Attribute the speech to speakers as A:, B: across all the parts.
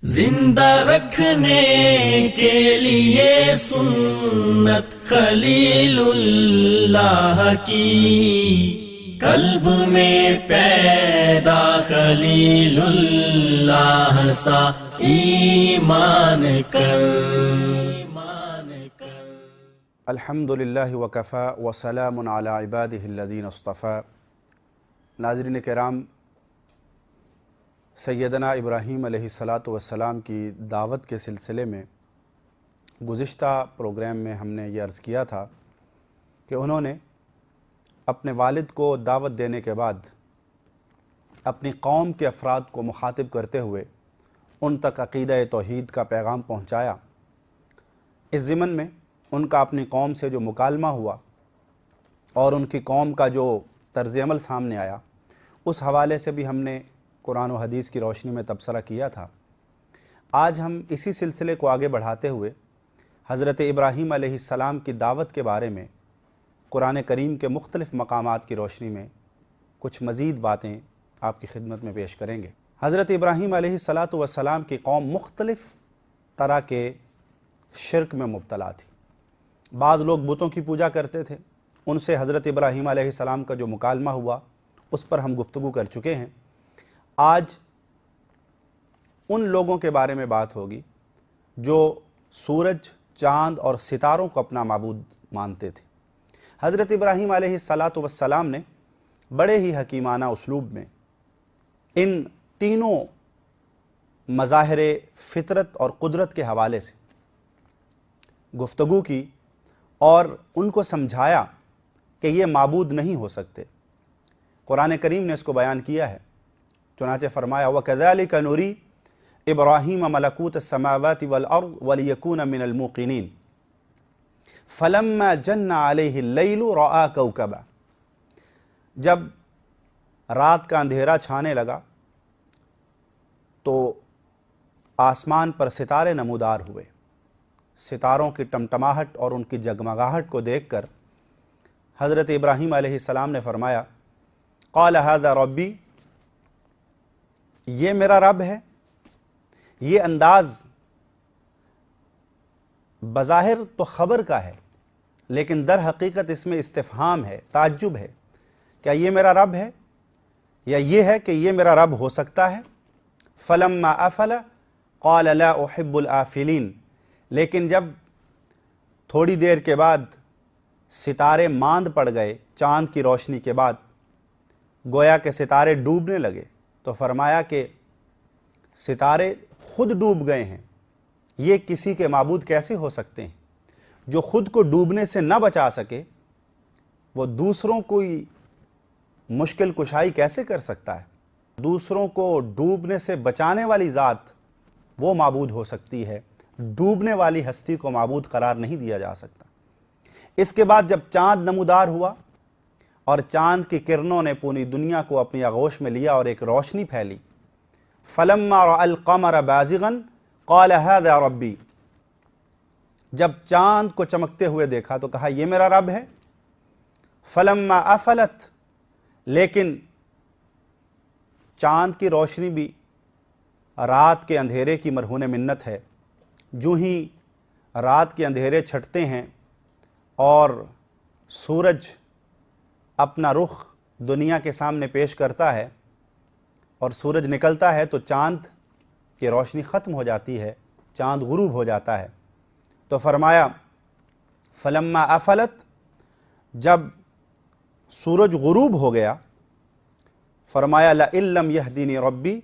A: زندہ رکھنے کے لیے سنت خلیل اللہ کی، قلب میں پیدا خلیل اللہ سا ایمان کر۔
B: الحمد للہ وکفی وسلام علی عبادہ الذین اصطفی۔ ناظرین کرام، سیدنا ابراہیم علیہ السلام کی دعوت کے سلسلے میں گزشتہ پروگرام میں ہم نے یہ عرض کیا تھا کہ انہوں نے اپنے والد کو دعوت دینے کے بعد اپنی قوم کے افراد کو مخاطب کرتے ہوئے ان تک عقیدہ توحید کا پیغام پہنچایا۔ اس ضمن میں ان کا اپنی قوم سے جو مکالمہ ہوا اور ان کی قوم کا جو طرز عمل سامنے آیا، اس حوالے سے بھی ہم نے قرآن و حدیث کی روشنی میں تبصرہ کیا تھا۔ آج ہم اسی سلسلے کو آگے بڑھاتے ہوئے حضرت ابراہیم علیہ السلام کی دعوت کے بارے میں قرآن کریم کے مختلف مقامات کی روشنی میں کچھ مزید باتیں آپ کی خدمت میں پیش کریں گے۔ حضرت ابراہیم علیہ السلام کی قوم مختلف طرح کے شرک میں مبتلا تھی۔ بعض لوگ بتوں کی پوجا کرتے تھے، ان سے حضرت ابراہیم علیہ السلام کا جو مکالمہ ہوا اس پر ہم گفتگو کر چکے ہیں۔ آج ان لوگوں کے بارے میں بات ہوگی جو سورج، چاند اور ستاروں کو اپنا معبود مانتے تھے۔ حضرت ابراہیم علیہ السلام نے بڑے ہی حکیمانہ اسلوب میں ان تینوں مظاہر فطرت اور قدرت کے حوالے سے گفتگو کی اور ان کو سمجھایا کہ یہ معبود نہیں ہو سکتے۔ قرآن کریم نے اس کو بیان کیا ہے، چنانچہ فرمایا وَكَذَلِكَ نُرِي إِبْرَاهِيمَ مَلَكُوتَ السَّمَاوَاتِ وَالْأَرْضِ وَلِيَكُونَ مِنَ الْمُوقِنِينَ فَلَمَّا جَنَّ عَلَيْهِ اللَّيْلُ رَأَىٰ كَوْكَبًا۔ جب رات کا اندھیرا چھانے لگا تو آسمان پر ستارے نمودار ہوئے۔ ستاروں کی ٹمٹماہٹ اور ان کی جگمگاہٹ کو دیکھ کر حضرت ابراہیم علیہ السلام نے فرمایا قال هذا ربی، یہ میرا رب ہے۔ یہ انداز بظاہر تو خبر کا ہے، لیکن در حقیقت اس میں استفہام ہے، تعجب ہے۔ کیا یہ میرا رب ہے؟ یا یہ ہے کہ یہ میرا رب ہو سکتا ہے؟ فلما افل قال لا احب الافلین، لیکن جب تھوڑی دیر کے بعد ستارے ماند پڑ گئے چاند کی روشنی کے بعد، گویا کہ ستارے ڈوبنے لگے، تو فرمایا کہ ستارے خود ڈوب گئے ہیں، یہ کسی کے معبود کیسے ہو سکتے ہیں؟ جو خود کو ڈوبنے سے نہ بچا سکے وہ دوسروں کو مشکل کشائی کیسے کر سکتا ہے؟ دوسروں کو ڈوبنے سے بچانے والی ذات وہ معبود ہو سکتی ہے، ڈوبنے والی ہستی کو معبود قرار نہیں دیا جا سکتا۔ اس کے بعد جب چاند نمودار ہوا اور چاند کی کرنوں نے پوری دنیا کو اپنی آغوش میں لیا اور ایک روشنی پھیلی، فلما رأى القمر بازغا قال هذا ربی، جب چاند کو چمکتے ہوئے دیکھا تو کہا یہ میرا رب ہے۔ فلما افلت، لیکن چاند کی روشنی بھی رات کے اندھیرے کی مرہون منت ہے۔ جو ہی رات کے اندھیرے چھٹتے ہیں اور سورج اپنا رخ دنیا کے سامنے پیش کرتا ہے اور سورج نکلتا ہے تو چاند کی روشنی ختم ہو جاتی ہے، چاند غروب ہو جاتا ہے۔ تو فرمایا فلما افلت، جب سورج غروب ہو گیا، فرمایا لئن لم یہدینی ربی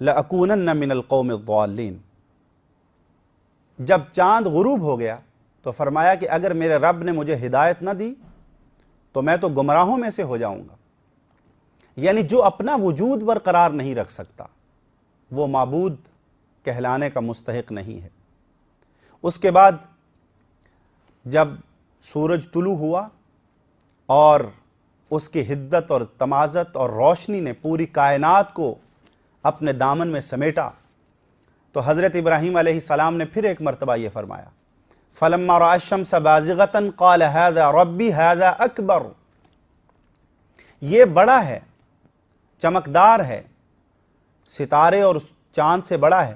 B: لأکونن من القوم الضالین۔ جب چاند غروب ہو گیا تو فرمایا کہ اگر میرے رب نے مجھے ہدایت نہ دی تو میں تو گمراہوں میں سے ہو جاؤں گا۔ یعنی جو اپنا وجود برقرار نہیں رکھ سکتا وہ معبود کہلانے کا مستحق نہیں ہے۔ اس کے بعد جب سورج طلوع ہوا اور اس کی حدت اور تمازت اور روشنی نے پوری کائنات کو اپنے دامن میں سمیٹا، تو حضرت ابراہیم علیہ السلام نے پھر ایک مرتبہ یہ فرمایا فلما رأى الشمس بازغة قال هذا ربی هذا اکبر، یہ بڑا ہے، چمکدار ہے، ستارے اور چاند سے بڑا ہے۔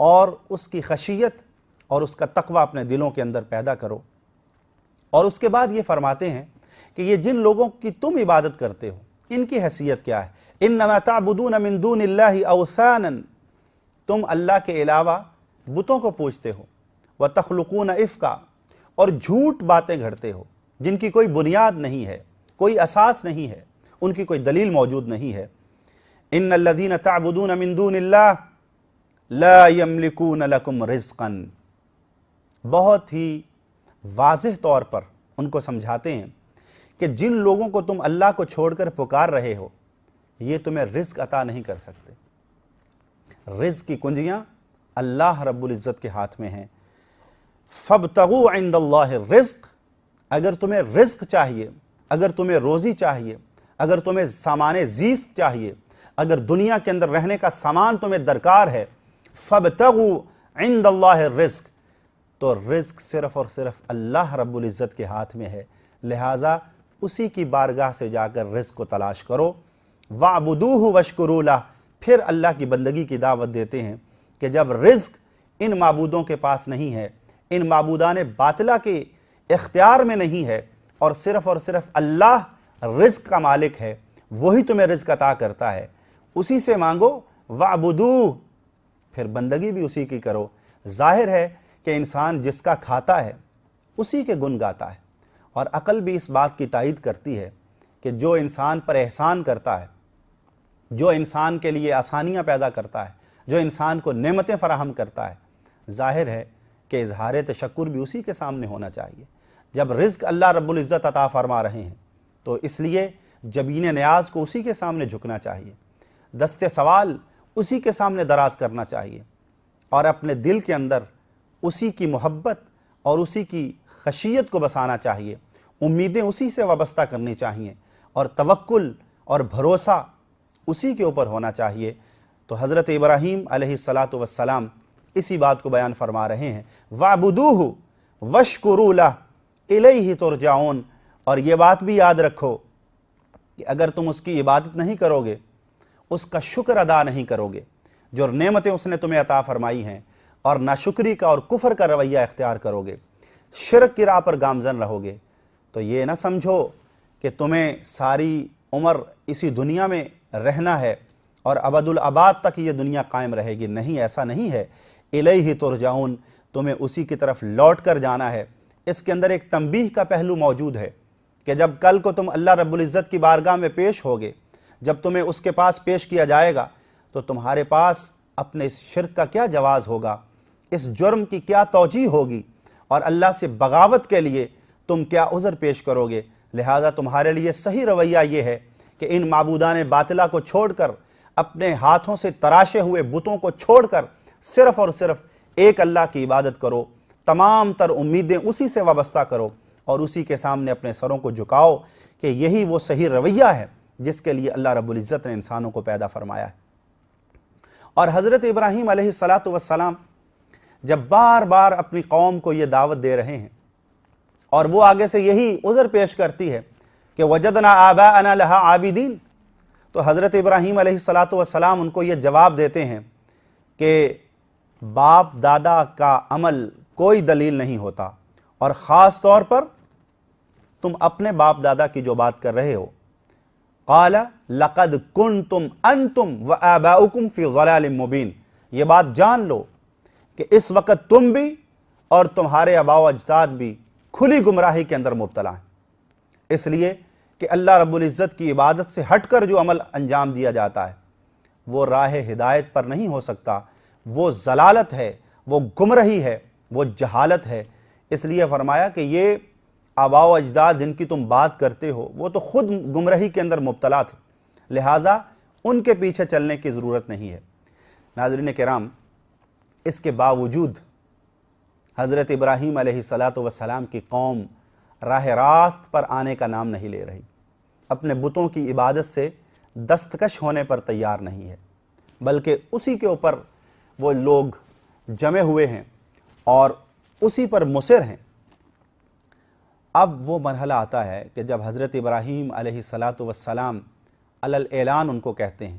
B: اور اس کی خشیت اور اس کا تقوی اپنے دلوں کے اندر پیدا کرو۔ اور اس کے بعد یہ فرماتے ہیں کہ یہ جن لوگوں کی تم عبادت کرتے ہو ان کی حیثیت کیا ہے؟ انما تعبدون من دون اللہ اوثانا، تم اللہ کے علاوہ بتوں کو پوجتے ہو، وتخلقون افکا، اور جھوٹ باتیں گھڑتے ہو جن کی کوئی بنیاد نہیں ہے، کوئی اساس نہیں ہے، ان کی کوئی دلیل موجود نہیں ہے۔ ان الذین تعبدون من دون اللہ لا یملکون لکم رزقا، بہت ہی واضح طور پر ان کو سمجھاتے ہیں کہ جن لوگوں کو تم اللہ کو چھوڑ کر پکار رہے ہو یہ تمہیں رزق عطا نہیں کر سکتے۔ رزق کی کنجیاں اللہ رب العزت کے ہاتھ میں ہیں۔ فابتغوا عند اللہ الرزق، اگر تمہیں رزق چاہیے، اگر تمہیں روزی چاہیے، اگر تمہیں سامان زیست چاہیے، اگر دنیا کے اندر رہنے کا سامان تمہیں درکار ہے، فابتغوا عند اللہ الرزق، تو رزق صرف اور صرف اللہ رب العزت کے ہاتھ میں ہے، لہٰذا اسی کی بارگاہ سے جا کر رزق کو تلاش کرو۔ وَاعْبُدُوهُ وَاشْكُرُوا لَهُ، پھر اللہ کی بندگی کی دعوت دیتے ہیں کہ جب رزق ان معبودوں کے پاس نہیں ہے، ان معبودان باطلہ کے اختیار میں نہیں ہے، اور صرف اللہ رزق کا مالک ہے، وہی تمہیں رزق عطا کرتا ہے، اسی سے مانگو۔ وَاعْبُدُوهُ، پھر بندگی بھی اسی کی کرو۔ ظاہر ہے کہ انسان جس کا کھاتا ہے اسی کے گن گاتا ہے، اور عقل بھی اس بات کی تائید کرتی ہے کہ جو انسان پر احسان کرتا ہے، جو انسان کے لیے آسانیاں پیدا کرتا ہے، جو انسان کو نعمتیں فراہم کرتا ہے، ظاہر ہے کہ اظہار تشکر بھی اسی کے سامنے ہونا چاہیے۔ جب رزق اللہ رب العزت عطا فرما رہے ہیں تو اس لیے جبین نیاز کو اسی کے سامنے جھکنا چاہیے، دست سوال اسی کے سامنے دراز کرنا چاہیے، اور اپنے دل کے اندر اسی کی محبت اور اسی کی خشیت کو بسانا چاہیے، امیدیں اسی سے وابستہ کرنی چاہیے، اور توکل اور بھروسہ اسی کے اوپر ہونا چاہیے۔ تو حضرت ابراہیم علیہ السلام اسی بات کو بیان فرما رہے ہیں، وَاعْبُدُوهُ وَاشْكُرُوا لَهُ إِلَيْهِ تُرْجَعُونَ، اور یہ بات بھی یاد رکھو کہ اگر تم اس کی عبادت نہیں کرو گے، اس کا شکر ادا نہیں کرو گے، جو نعمتیں اس نے تمہیں عطا فرمائی ہیں، اور ناشکری کا اور کفر کا رویہ اختیار کرو گے، شرک کی راہ پر گامزن رہو گے، تو یہ نہ سمجھو کہ تمہیں ساری عمر اسی دنیا میں رہنا ہے اور ابد الاباد تک یہ دنیا قائم رہے گی۔ نہیں، ایسا نہیں ہے۔ الیہ ترجعون، تمہیں اسی کی طرف لوٹ کر جانا ہے۔ اس کے اندر ایک تنبیہ کا پہلو موجود ہے کہ جب کل کو تم اللہ رب العزت کی بارگاہ میں پیش ہوگے، جب تمہیں اس کے پاس پیش کیا جائے گا تو تمہارے پاس اپنے اس شرک کا کیا جواز ہوگا، اس جرم کی کیا توجیہ ہوگی، اور اللہ سے بغاوت کے لیے تم کیا عذر پیش کرو گے۔ لہذا تمہارے لیے صحیح رویہ یہ ہے کہ ان معبودان باطلہ کو چھوڑ کر، اپنے ہاتھوں سے تراشے ہوئے بتوں کو چھوڑ کر صرف اور صرف ایک اللہ کی عبادت کرو، تمام تر امیدیں اسی سے وابستہ کرو، اور اسی کے سامنے اپنے سروں کو جھکاؤ کہ یہی وہ صحیح رویہ ہے جس کے لیے اللہ رب العزت نے انسانوں کو پیدا فرمایا ہے۔ اور حضرت ابراہیم علیہ السلام جب بار بار اپنی قوم کو یہ دعوت دے رہے ہیں، اور وہ آگے سے یہی عذر پیش کرتی ہے کہ وجدنا آباءنا لہا عابدین، تو حضرت ابراہیم علیہ السلام ان کو یہ جواب دیتے ہیں کہ باپ دادا کا عمل کوئی دلیل نہیں ہوتا، اور خاص طور پر تم اپنے باپ دادا کی جو بات کر رہے ہو، قال لقد کنتم انتم وآباؤکم فی ضلال مبین، یہ بات جان لو کہ اس وقت تم بھی اور تمہارے آباء و اجداد بھی کھلی گمراہی کے اندر مبتلا ہیں۔ اس لیے کہ اللہ رب العزت کی عبادت سے ہٹ کر جو عمل انجام دیا جاتا ہے وہ راہ ہدایت پر نہیں ہو سکتا، وہ ضلالت ہے، وہ گمراہی ہے، وہ جہالت ہے۔ اس لیے فرمایا کہ یہ آباء و اجداد جن کی تم بات کرتے ہو وہ تو خود گمراہی کے اندر مبتلا تھے، لہٰذا ان کے پیچھے چلنے کی ضرورت نہیں ہے۔ ناظرین کرام، اس کے باوجود حضرت ابراہیم علیہ السلام کی قوم راہ راست پر آنے کا نام نہیں لے رہی، اپنے بتوں کی عبادت سے دستکش ہونے پر تیار نہیں ہے، بلکہ اسی کے اوپر وہ لوگ جمے ہوئے ہیں اور اسی پر مصر ہیں۔ اب وہ مرحلہ آتا ہے کہ جب حضرت ابراہیم علیہ السلام علی الاعلان ان کو کہتے ہیں،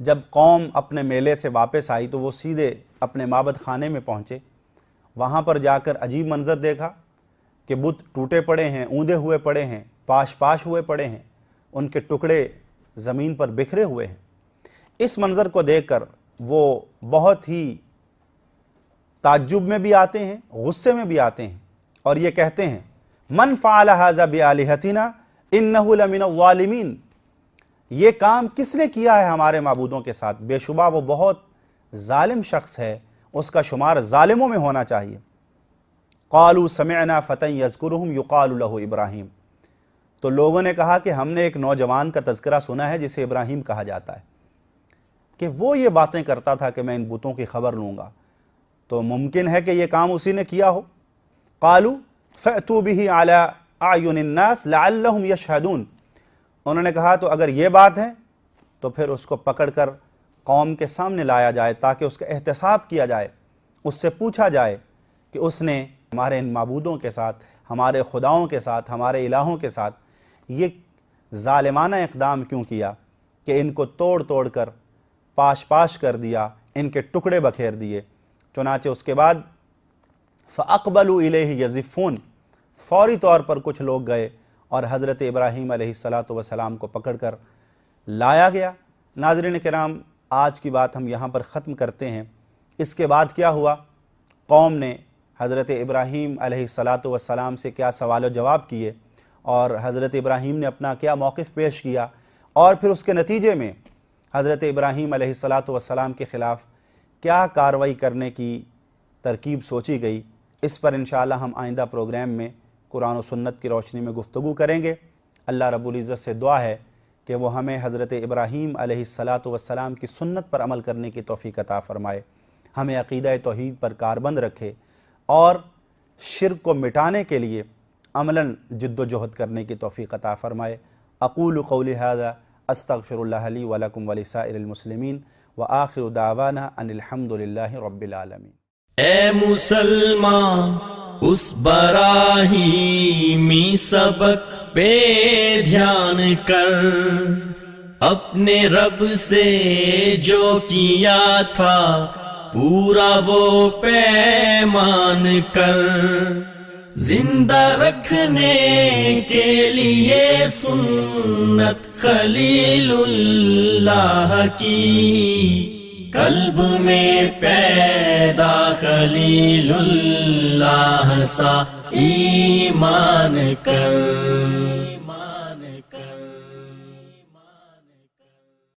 B: جب قوم اپنے میلے سے واپس آئی تو وہ سیدھے اپنے معبد خانے میں پہنچے. وہاں پر جا کر عجیب منظر دیکھا کہ بت ٹوٹے پڑے ہیں, اوندے ہوئے پڑے ہیں, پاش پاش ہوئے پڑے ہیں, ان کے ٹکڑے زمین پر بکھرے ہوئے ہیں. اس منظر کو دیکھ کر وہ بہت ہی تعجب میں بھی آتے ہیں, غصے میں بھی آتے ہیں, اور یہ کہتے ہیں من فعل ھذا بآلہتنا انہ لمن الظالمین, یہ کام کس نے کیا ہے ہمارے معبودوں کے ساتھ, بے شبہ وہ بہت ظالم شخص ہے, اس کا شمار ظالموں میں ہونا چاہیے. قالوا سمعنا فتى یذکرہم یقال لہ ابراہیم, تو لوگوں نے کہا کہ ہم نے ایک نوجوان کا تذکرہ سنا ہے جسے ابراہیم کہا جاتا ہے, کہ وہ یہ باتیں کرتا تھا کہ میں ان بتوں کی خبر لوں گا, تو ممکن ہے کہ یہ کام اسی نے کیا ہو. قالوا فأتوا به على اعین الناس لعلهم یشہدون, انہوں نے کہا تو اگر یہ بات ہے تو پھر اس کو پکڑ کر قوم کے سامنے لایا جائے تاکہ اس کا احتساب کیا جائے, اس سے پوچھا جائے کہ اس نے ہمارے ان معبودوں کے ساتھ, ہمارے خداؤں کے ساتھ, ہمارے الہوں کے ساتھ یہ ظالمانہ اقدام کیوں کیا کہ ان کو توڑ توڑ کر پاش پاش کر دیا, ان کے ٹکڑے بکھیر دیے. چنانچہ اس کے بعد فَأَقْبَلُوا إِلَيْهِ يَزِفُّونَ, فوری طور پر کچھ لوگ گئے اور حضرت ابراہیم علیہ السلام کو پکڑ کر لایا گیا. ناظرین کرام, آج کی بات ہم یہاں پر ختم کرتے ہیں. اس کے بعد کیا ہوا, قوم نے حضرت ابراہیم علیہ السلام سے کیا سوال و جواب کیے, اور حضرت ابراہیم نے اپنا کیا موقف پیش کیا, اور پھر اس کے نتیجے میں حضرت ابراہیم علیہ السلام کے خلاف کیا کارروائی کرنے کی ترکیب سوچی گئی, اس پر انشاءاللہ ہم آئندہ پروگرام میں قرآن و سنت کی روشنی میں گفتگو کریں گے. اللہ رب العزت سے دعا ہے کہ وہ ہمیں حضرت ابراہیم علیہ السلام کی سنت پر عمل کرنے کی توفیق عطا فرمائے, ہمیں عقیدہ توحید پر کاربند رکھے, اور شرک کو مٹانے کے لیے عملاً جد و جہد کرنے کی توفیق عطا فرمائے. اقول قولی ھذا استغفر اللہ لی ولکم ولسائر المسلمین وآخر دعوانا ان الحمد للہ رب العالمین.
A: اے مسلمان اس براہیمی سبق پہ دھیان کر, اپنے رب سے جو کیا تھا پورا وہ پیمان کر, زندہ رکھنے کے لیے سنت خلیل اللہ کی, قلب میں پیدا خلیل اللہ سا ایمان کر.